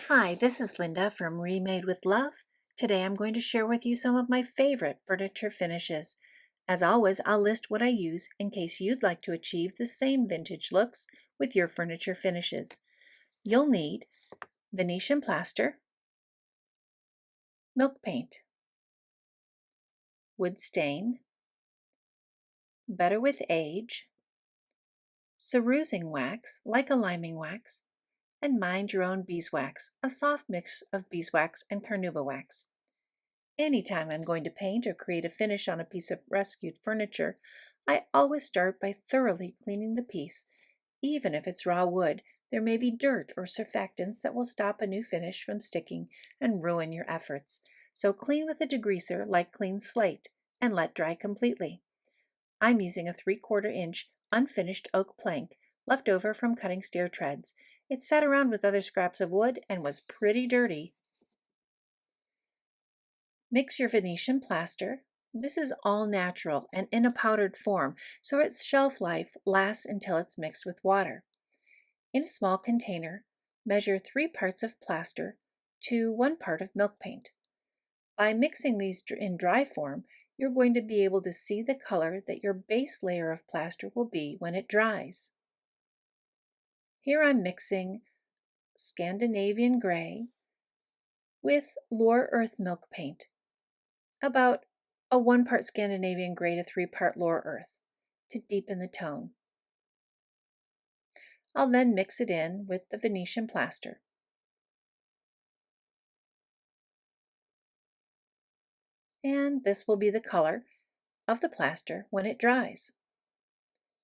Hi, this is Linda from Remade with Love. Today I'm going to share with you some of my favorite furniture finishes. As always, I'll list what I use in case you'd like to achieve the same vintage looks with your furniture finishes. You'll need Venetian plaster, milk paint, wood stain, better with age, cerusing wax like a liming wax, and mind your own beeswax, a soft mix of beeswax and carnauba wax. Anytime I'm going to paint or create a finish on a piece of rescued furniture, I always start by thoroughly cleaning the piece. Even if it's raw wood, there may be dirt or surfactants that will stop a new finish from sticking and ruin your efforts. So clean with a degreaser like clean slate and let dry completely. I'm using a 3/4 inch unfinished oak plank left over from cutting stair treads. It sat around with other scraps of wood and was pretty dirty. Mix your Venetian plaster. This is all natural and in a powdered form, so its shelf life lasts until it's mixed with water. In a small container, measure 3 parts of plaster to 1 part of milk paint. By mixing these in dry form, you're going to be able to see the color that your base layer of plaster will be when it dries. Here I'm mixing Scandinavian gray with Loire Earth milk paint, about a 1 part Scandinavian gray to 3 part Loire Earth to deepen the tone. I'll then mix it in with the Venetian plaster. And this will be the color of the plaster when it dries.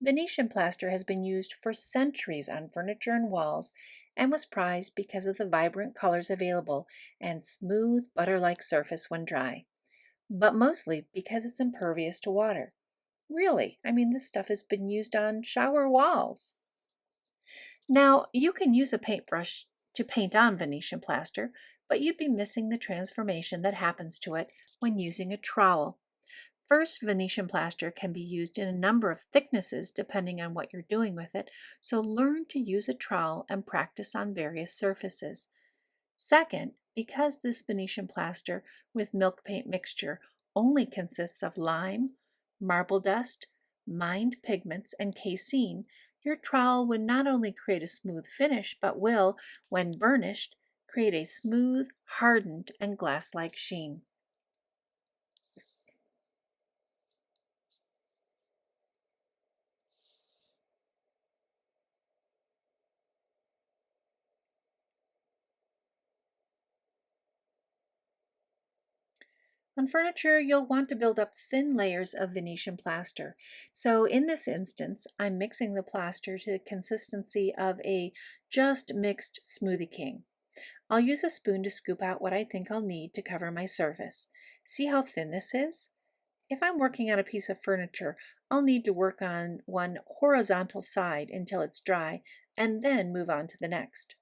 Venetian plaster has been used for centuries on furniture and walls and was prized because of the vibrant colors available and smooth butter-like surface when dry, but mostly because it's impervious to water. Really, this stuff has been used on shower walls. Now, you can use a paintbrush to paint on Venetian plaster, but you'd be missing the transformation that happens to it when using a trowel. First, Venetian plaster can be used in a number of thicknesses depending on what you're doing with it, so learn to use a trowel and practice on various surfaces. Second, because this Venetian plaster with milk paint mixture only consists of lime, marble dust, mined pigments, and casein, your trowel would not only create a smooth finish, but will, when burnished, create a smooth, hardened, and glass-like sheen. On furniture, you'll want to build up thin layers of Venetian plaster. So in this instance, I'm mixing the plaster to the consistency of a just mixed Smoothie King. I'll use a spoon to scoop out what I think I'll need to cover my surface. See how thin this is? If I'm working on a piece of furniture, I'll need to work on one horizontal side until it's dry and then move on to the next.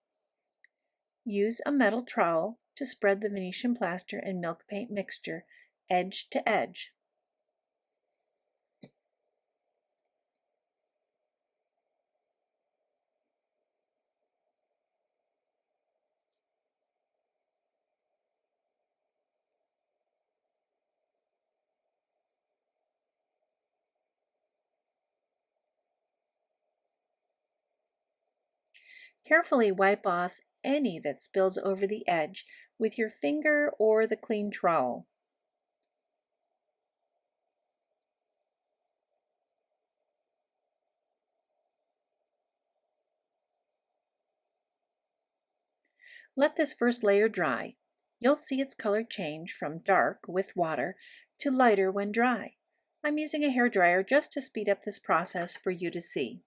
Use a metal trowel to spread the Venetian plaster and milk paint mixture edge to edge. Carefully wipe off any that spills over the edge with your finger or the clean trowel. Let this first layer dry. You'll see its color change from dark with water to lighter when dry. I'm using a hair dryer just to speed up this process for you to see.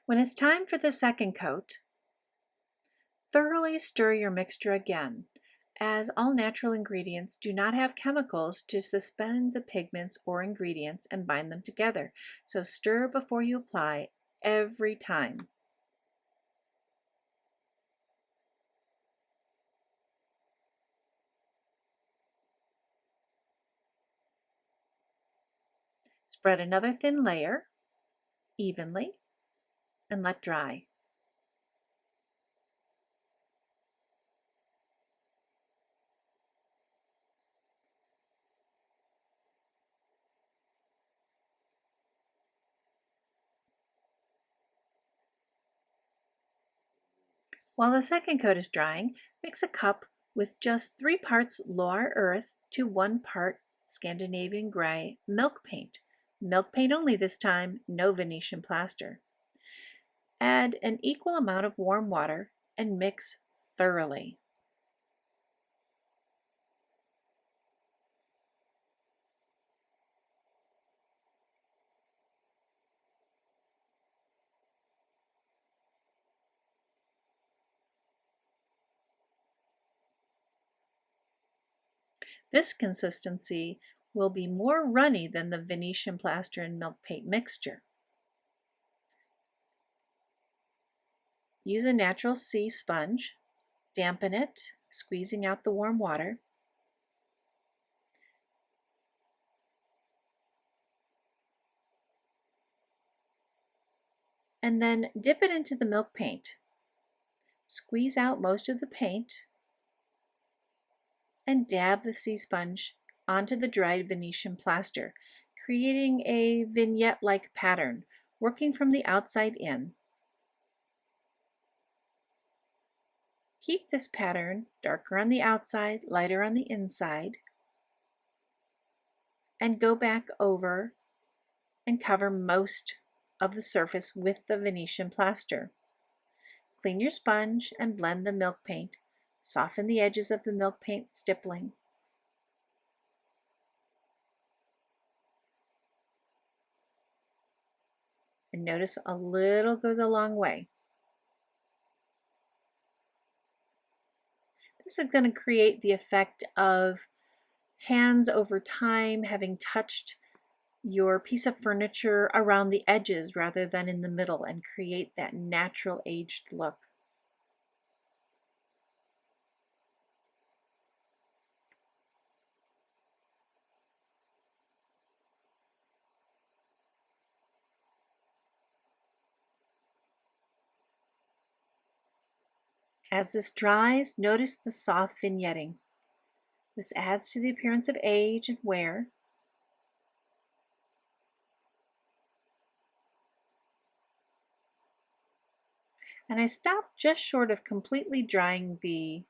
When it's time for the second coat, thoroughly stir your mixture again, as all natural ingredients do not have chemicals to suspend the pigments or ingredients and bind them together. So stir before you apply every time. Spread another thin layer evenly and let dry. While the second coat is drying, mix a cup with just 3 parts Loire earth to 1 part Scandinavian gray milk paint. Milk paint only this time, no Venetian plaster. Add an equal amount of warm water and mix thoroughly. This consistency will be more runny than the Venetian plaster and milk paint mixture. Use a natural sea sponge, dampen it, squeezing out the warm water. And then dip it into the milk paint. Squeeze out most of the paint and dab the sea sponge onto the dried Venetian plaster, creating a vignette-like pattern, working from the outside in. Keep this pattern darker on the outside, lighter on the inside, and go back over and cover most of the surface with the Venetian plaster. Clean your sponge and blend the milk paint. Soften the edges of the milk paint stippling. And notice a little goes a long way. This is going to create the effect of hands over time having touched your piece of furniture around the edges rather than in the middle, and create that natural aged look. As this dries, notice the soft vignetting. This adds to the appearance of age and wear. And I stopped just short of completely drying the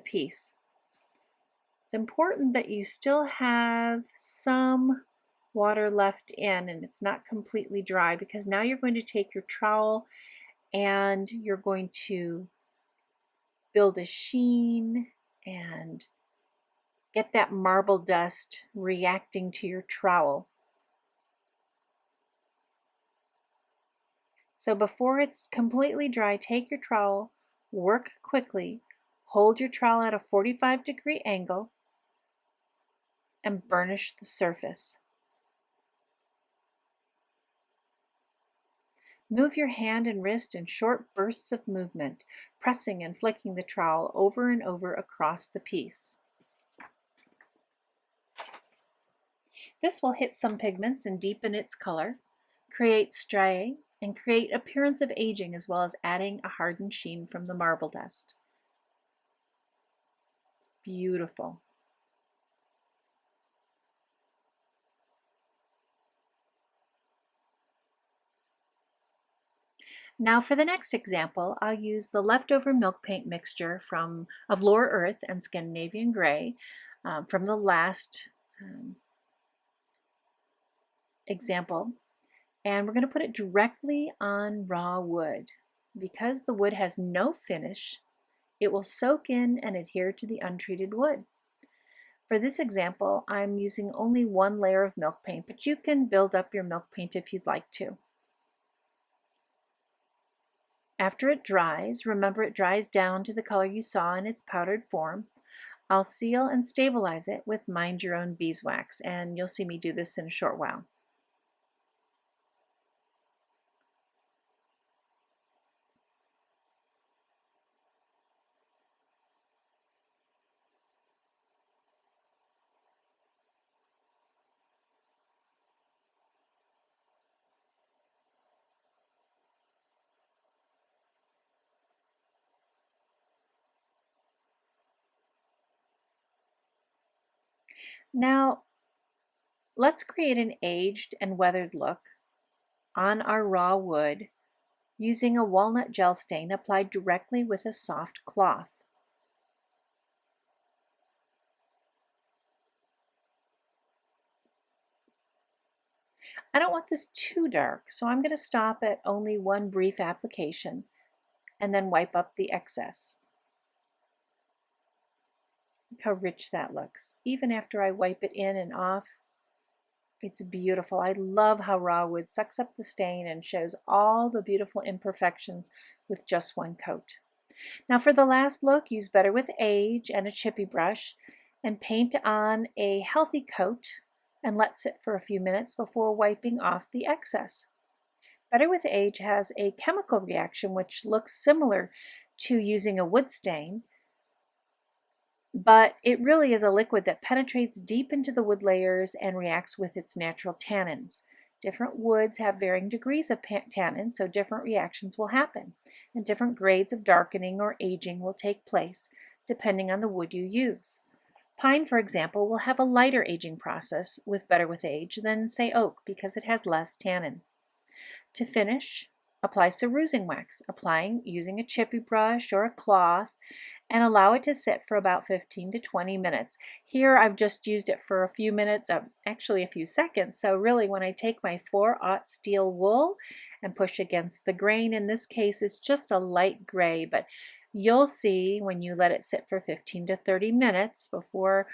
piece. It's important that you still have some water left in and it's not completely dry, because now you're going to take your trowel and you're going to build a sheen and get that marble dust reacting to your trowel. So before it's completely dry, take your trowel, work quickly, hold your trowel at a 45-degree angle, and burnish the surface. Move your hand and wrist in short bursts of movement, pressing and flicking the trowel over and over across the piece. This will hit some pigments and deepen its color, create striae, and create appearance of aging, as well as adding a hardened sheen from the marble dust. It's beautiful. Now for the next example, I'll use the leftover milk paint mixture of Loire Earth and Scandinavian Grey from the last example, and we're going to put it directly on raw wood. Because the wood has no finish, it will soak in and adhere to the untreated wood. For this example, I'm using only 1 layer of milk paint, but you can build up your milk paint if you'd like to. After it dries, remember it dries down to the color you saw in its powdered form. I'll seal and stabilize it with Mind Your Own beeswax, and you'll see me do this in a short while. Now, let's create an aged and weathered look on our raw wood using a walnut gel stain applied directly with a soft cloth. I don't want this too dark, so I'm going to stop at only one brief application and then wipe up the excess. Look how rich that looks. Even after I wipe it in and off, it's beautiful. I love how raw wood sucks up the stain and shows all the beautiful imperfections with just one coat. Now for the last look, use Better with Age and a chippy brush and paint on a healthy coat and let sit for a few minutes before wiping off the excess. Better with Age has a chemical reaction which looks similar to using a wood stain, but it really is a liquid that penetrates deep into the wood layers and reacts with its natural tannins. Different woods have varying degrees of tannin, so different reactions will happen, and different grades of darkening or aging will take place depending on the wood you use. Pine, for example, will have a lighter aging process with Better with Age than, say, oak because it has less tannins. To finish, apply cerusing wax, applying using a chippy brush or a cloth, and allow it to sit for about 15 to 20 minutes. Here I've just used it for a few minutes, actually a few seconds, so really when I take my 4/0 steel wool and push against the grain, in this case it's just a light gray, but you'll see when you let it sit for 15 to 30 minutes before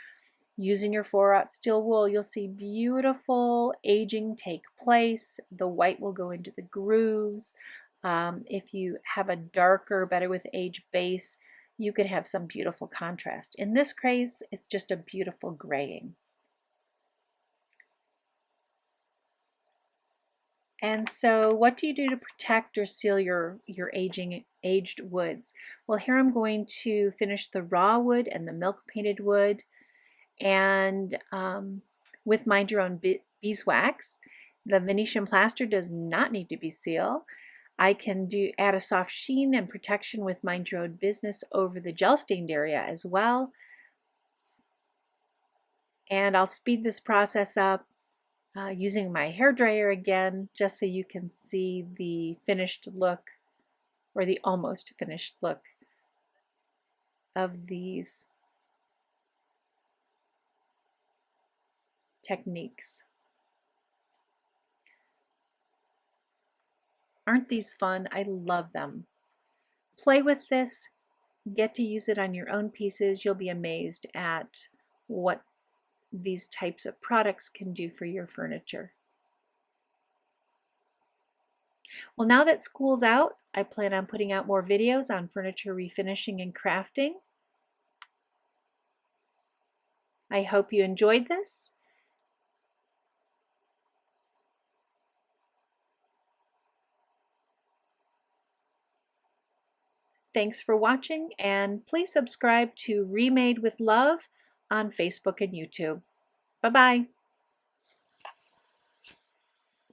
using your 4/0 steel wool, you'll see beautiful aging take place. The white will go into the grooves. If you have a darker, Better with Age base, you can have some beautiful contrast. In this case, it's just a beautiful graying. And so what do you do to protect or seal your aged woods? Well, here I'm going to finish the raw wood and the milk painted wood. And with Mind Your Own beeswax. The Venetian plaster does not need to be sealed. I can add a soft sheen and protection with Mind Your Own business over the gel stained area as well. And I'll speed this process up using my hair dryer again, just so you can see the finished look, or the almost finished look of these techniques. Aren't these fun? I love them. Play with this, get to use it on your own pieces. You'll be amazed at what these types of products can do for your furniture. Well, now that school's out, I plan on putting out more videos on furniture refinishing and crafting. I hope you enjoyed this. Thanks for watching, and please subscribe to Remade with Love on Facebook and YouTube. Bye-bye.